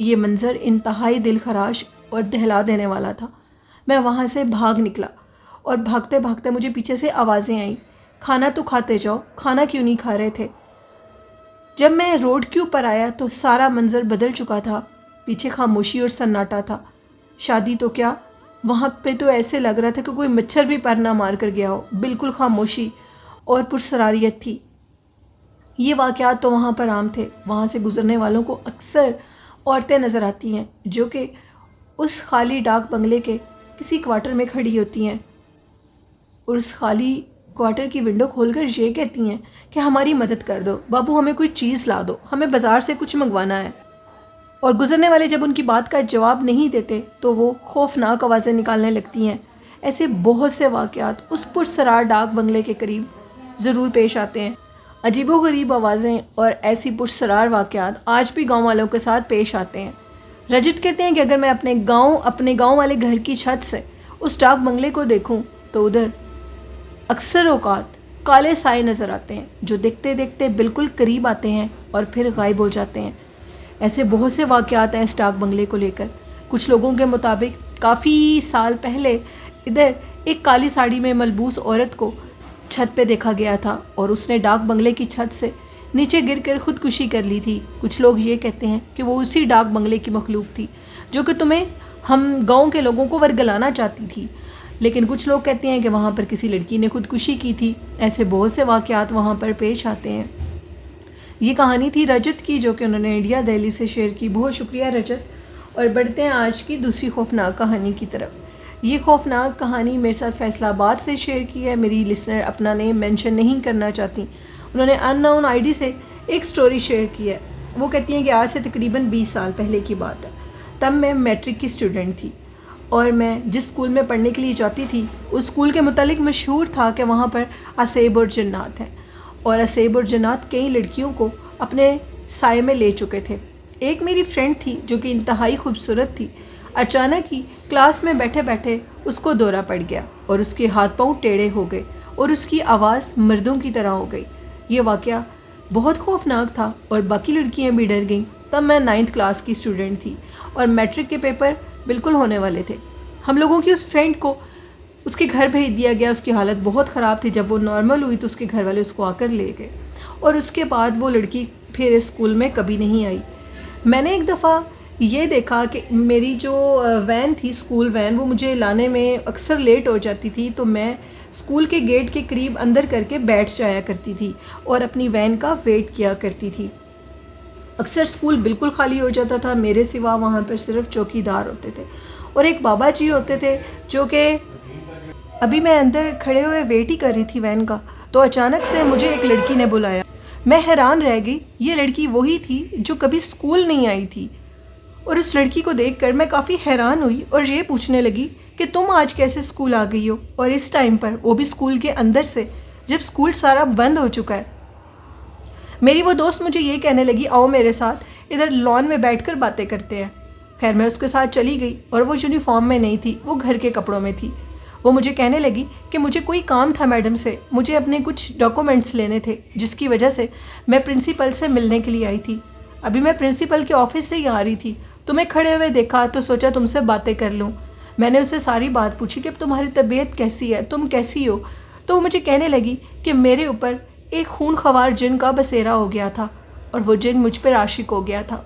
یہ منظر انتہائی دل خراش اور دہلا دینے والا تھا۔ میں وہاں سے بھاگ نکلا اور بھاگتے بھاگتے مجھے پیچھے سے آوازیں آئیں، کھانا تو کھاتے جاؤ، کھانا کیوں نہیں کھا رہے تھے؟ جب میں روڈ کے اوپر آیا تو سارا منظر بدل چکا تھا، پیچھے خاموشی اور سناٹا تھا۔ شادی تو کیا، وہاں پہ تو ایسے لگ رہا تھا کہ کوئی مچھر بھی پر نہ مار کر گیا ہو، بالکل خاموشی اور پرسراریت تھی۔ یہ واقعات تو وہاں پر عام تھے، وہاں سے گزرنے والوں کو اکثر عورتیں نظر آتی ہیں جو کہ اس خالی ڈاک بنگلے کے کسی کوارٹر میں کھڑی ہوتی ہیں اور اس خالی کوارٹر کی ونڈو کھول کر یہ کہتی ہیں کہ ہماری مدد کر دو بابو، ہمیں کوئی چیز لا دو، ہمیں بازار سے کچھ منگوانا ہے۔ اور گزرنے والے جب ان کی بات کا جواب نہیں دیتے تو وہ خوفناک آوازیں نکالنے لگتی ہیں۔ ایسے بہت سے واقعات اس پرسرار ڈاک بنگلے کے قریب ضرور پیش آتے ہیں۔ عجیب و غریب آوازیں اور ایسی پرسرار واقعات آج بھی گاؤں والوں کے ساتھ پیش آتے ہیں۔ رجت کہتے ہیں کہ اگر میں اپنے گاؤں والے گھر کی چھت سے اس ڈاک بنگلے کو دیکھوں تو ادھر اکثر اوقات کالے سائے نظر آتے ہیں جو دیکھتے دیکھتے بالکل قریب آتے ہیں اور پھر غائب ہو جاتے ہیں۔ ایسے بہت سے واقعات ہیں اس ڈاک بنگلے کو لے کر۔ کچھ لوگوں کے مطابق کافی سال پہلے ادھر ایک کالی ساڑی میں ملبوس عورت کو چھت پہ دیکھا گیا تھا اور اس نے ڈاک بنگلے کی چھت سے نیچے گر کر خودکشی کر لی تھی۔ کچھ لوگ یہ کہتے ہیں کہ وہ اسی ڈاک بنگلے کی مخلوق تھی جو کہ ہم گاؤں کے لوگوں کو ورگلانا چاہتی تھی، لیکن کچھ لوگ کہتے ہیں کہ وہاں پر کسی لڑکی نے خودکشی کی تھی۔ ایسے بہت سے واقعات وہاں پر پیش آتے ہیں۔ یہ کہانی تھی رجت کی جو کہ انہوں نے انڈیا دہلی سے شیئر کی۔ بہت شکریہ رجت۔ اور بڑھتے ہیں آج کی دوسری خوفناک کہانی کی طرف۔ یہ خوفناک کہانی میرے ساتھ فیصل آباد سے شیئر کی ہے۔ میری لسنر اپنا نیم مینشن نہیں کرنا چاہتی، انہوں نے ان نون آئی ڈی سے ایک سٹوری شیئر کی ہے۔ وہ کہتی ہیں کہ آج سے تقریباً 20 سال پہلے کی بات ہے، تب میں میٹرک کی اسٹوڈنٹ تھی اور میں جس اسکول میں پڑھنے کے لیے جاتی تھی اس اسکول کے متعلق مشہور تھا کہ وہاں پر اسیب اور جنات ہیں، اور اسیب اور جنات کئی لڑکیوں کو اپنے سائے میں لے چکے تھے۔ ایک میری فرینڈ تھی جو کہ انتہائی خوبصورت تھی، اچانک ہی کلاس میں بیٹھے بیٹھے اس کو دورہ پڑ گیا اور اس کے ہاتھ پاؤں ٹیڑھے ہو گئے اور اس کی آواز مردوں کی طرح ہو گئی۔ یہ واقعہ بہت خوفناک تھا اور باقی لڑکیاں بھی ڈر گئیں۔ تب میں 9th کلاس کی اسٹوڈنٹ تھی اور میٹرک کے پیپر بالکل ہونے والے تھے۔ ہم لوگوں کی اس فرینڈ کو اس کے گھر بھیج دیا گیا۔ اس کی حالت بہت خراب تھی۔ جب وہ نارمل ہوئی تو اس کے گھر والے اس کو آ کر لے گئے اور اس کے بعد وہ لڑکی پھر اسکول میں کبھی نہیں آئی۔ میں نے ایک دفعہ یہ دیکھا کہ میری جو وین تھی، اسکول وین، وہ مجھے لانے میں اکثر لیٹ ہو جاتی تھی، تو میں اسکول کے گیٹ کے قریب اندر کر کے بیٹھ جایا کرتی تھی اور اپنی وین کا ویٹ کیا کرتی تھی۔ اکثر اسکول بالکل خالی ہو جاتا تھا، میرے سوا وہاں پر صرف چوکی دار ہوتے تھے اور ایک بابا جی ہوتے تھے جو کہ ابھی میں اندر کھڑے ہوئے ویٹ ہی کر رہی تھی وین کا، تو اچانک سے مجھے ایک لڑکی نے بلایا۔ میں حیران رہ گئی، یہ لڑکی وہی تھی جو کبھی اسکول نہیں آئی تھی، اور اس لڑکی کو دیکھ کر میں کافی حیران ہوئی اور یہ پوچھنے لگی کہ تم آج کیسے اسکول آ گئی ہو، اور اس ٹائم پر، وہ بھی اسکول کے اندر سے، جب اسکول سارا بند ہو چکا ہے۔ میری وہ دوست مجھے یہ کہنے لگی آؤ میرے ساتھ ادھر لان میں بیٹھ کر باتیں کرتے ہیں۔ خیر میں اس کے ساتھ چلی گئی اور وہ یونیفارم میں نہیں تھی، وہ گھر کے کپڑوں میں تھی۔ وہ مجھے کہنے لگی کہ مجھے کوئی کام تھا میڈم سے، مجھے اپنے کچھ ڈاکومنٹس لینے تھے جس کی وجہ سے میں پرنسپل سے ملنے کے لیے آئی تھی۔ ابھی میں پرنسپل کے آفس سے ہی آ رہی تھی، تمہیں کھڑے ہوئے دیکھا تو سوچا تم سے باتیں کر لوں۔ میں نے اسے ساری بات پوچھی کہ تمہاری طبیعت کیسی ہے، تم کیسی ہو، تو وہ مجھے کہنے لگی کہ میرے اوپر ایک خون خوار جن کا بسیرا ہو گیا تھا اور وہ جن مجھ پر عاشق ہو گیا تھا۔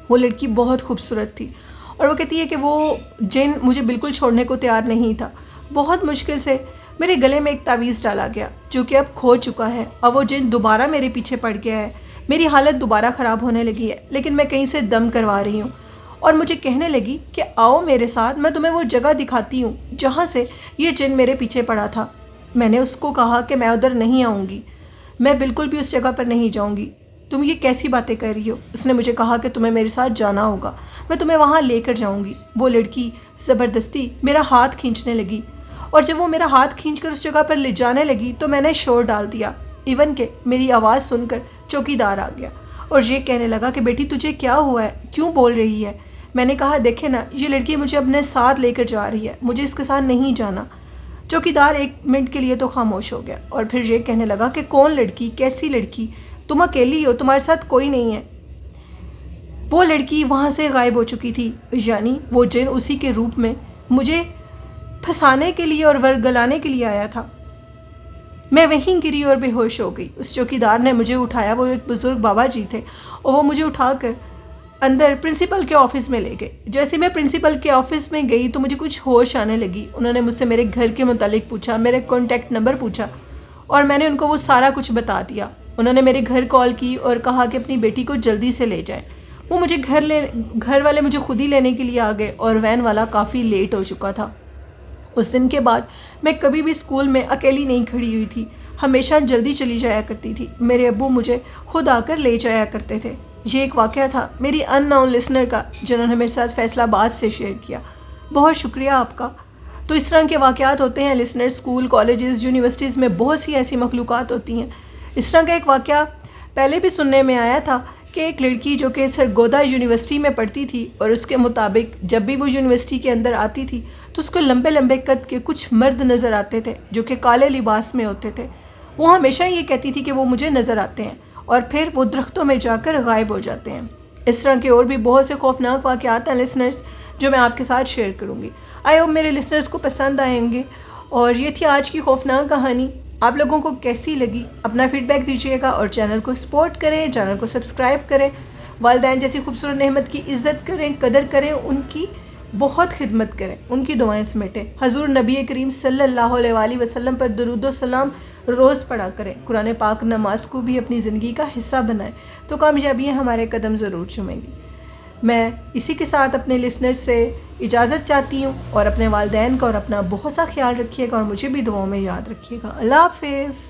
وہ لڑکی بہت خوبصورت تھی اور وہ کہتی ہے کہ وہ جن مجھے بالکل چھوڑنے کو تیار نہیں تھا۔ بہت مشکل سے میرے گلے میں ایک تعویذ ڈالا گیا جو کہ اب کھو چکا ہے اور وہ جن دوبارہ میرے پیچھے پڑ گیا ہے۔ میری حالت دوبارہ خراب ہونے لگی ہے، لیکن میں کہیں سے دم کروا رہی ہوں، اور مجھے کہنے لگی کہ آؤ میرے ساتھ، میں تمہیں وہ جگہ دکھاتی ہوں جہاں سے یہ جن میرے پیچھے پڑا تھا۔ میں نے اس کو کہا کہ میں ادھر نہیں آؤں گی، میں بالکل بھی اس جگہ پر نہیں جاؤں گی، تم یہ کیسی باتیں کر رہی ہو؟ اس نے مجھے کہا کہ تمہیں میرے ساتھ جانا ہوگا، میں تمہیں وہاں لے کر جاؤں گی۔ وہ لڑکی زبردستی میرا ہاتھ کھینچنے لگی، اور جب وہ میرا ہاتھ کھینچ کر اس جگہ پر لے جانے لگی تو میں نے شور ڈال دیا، ایون کہ میری آواز سن کر چوکی دار آ گیا اور یہ کہنے لگا کہ بیٹی تجھے کیا ہوا ہے، کیوں بول رہی ہے؟ میں نے کہا دیکھیں نا، یہ لڑکی مجھے اپنے ساتھ لے کر جا رہی ہے، مجھے اس کے ساتھ نہیں جانا۔ چوکی دار 1 منٹ کے لیے تو خاموش ہو گیا اور پھر یہ کہنے لگا کہ کون لڑکی، کیسی لڑکی، تم اکیلی ہو، تمہارے ساتھ کوئی نہیں ہے۔ وہ لڑکی وہاں سے غائب ہو چکی تھی، یعنی وہ جن اسی کے روپ میں مجھے پھنسانے کے لیے اور ورگلانے کے لیے آیا تھا۔ میں وہیں گری اور بے ہوش ہو گئی۔ اس چوکیدار نے مجھے اٹھایا، وہ ایک بزرگ بابا جی تھے، اور وہ مجھے اٹھا کر اندر پرنسپل کے آفس میں لے گئے۔ جیسے میں پرنسپل کے آفس میں گئی تو مجھے کچھ ہوش آنے لگی۔ انہوں نے مجھ سے میرے گھر کے متعلق پوچھا، میرے کانٹیکٹ نمبر پوچھا، اور میں نے ان کو وہ سارا کچھ بتا دیا۔ انہوں نے میرے گھر کال کی اور کہا کہ اپنی بیٹی کو جلدی سے لے جائیں۔ وہ مجھے گھر والے مجھے خود ہی لینے کے لیے آ گئے، اور وین والا کافی لیٹ ہو چکا تھا۔ اس دن کے بعد میں کبھی بھی اسکول میں اکیلی نہیں کھڑی ہوئی تھی، ہمیشہ جلدی چلی جایا کرتی تھی۔ میرے ابو مجھے خود آ کر لے جایا کرتے تھے۔ یہ ایک واقعہ تھا میری ان نون لسنر کا، جنہوں نے میرے ساتھ فیصل آباد سے شیئر کیا۔ بہت شکریہ آپ کا۔ تو اس طرح کے واقعات ہوتے ہیں لسنر، اسکول، کالجز، یونیورسٹیز میں بہت سی ایسی مخلوقات ہوتی ہیں۔ اس طرح کا ایک واقعہ پہلے بھی سننے میں آیا تھا کہ ایک لڑکی جو کہ سرگودا یونیورسٹی میں پڑھتی تھی، اور اس کے مطابق جب بھی وہ یونیورسٹی کے اندر آتی تھی تو اس کو لمبے لمبے قد کے کچھ مرد نظر آتے تھے جو کہ کالے لباس میں ہوتے تھے۔ وہ ہمیشہ یہ کہتی تھی کہ وہ مجھے نظر آتے ہیں، اور پھر وہ درختوں میں جا کر غائب ہو جاتے ہیں۔ اس طرح کے اور بھی بہت سے خوفناک واقعات ہیں لسنرز، جو میں آپ کے ساتھ شیئر کروں گی۔ آئی ہوپ میرے لسنرز کو پسند آئیں گے۔ اور یہ تھی آج کی خوفناک کہانی۔ آپ لوگوں کو کیسی لگی اپنا فیڈ بیک دیجیے گا، اور چینل کو سپورٹ کریں، چینل کو سبسکرائب کریں، والدین جیسی خوبصورت نعمت کی عزت کریں، قدر کریں، ان کی بہت خدمت کریں، ان کی دعائیں سمیٹیں۔ حضور نبی کریم صلی اللہ علیہ وآلہ وسلم پر درود و سلام روز پڑھا کریں۔ قرآن پاک نماز کو بھی اپنی زندگی کا حصہ بنائیں تو کامیابیاں ہمارے قدم ضرور چومیں گی۔ میں اسی کے ساتھ اپنے لسنر سے اجازت چاہتی ہوں، اور اپنے والدین کا اور اپنا بہت سا خیال رکھیے گا، اور مجھے بھی دعاؤں میں یاد رکھیے گا۔ اللہ حافظ۔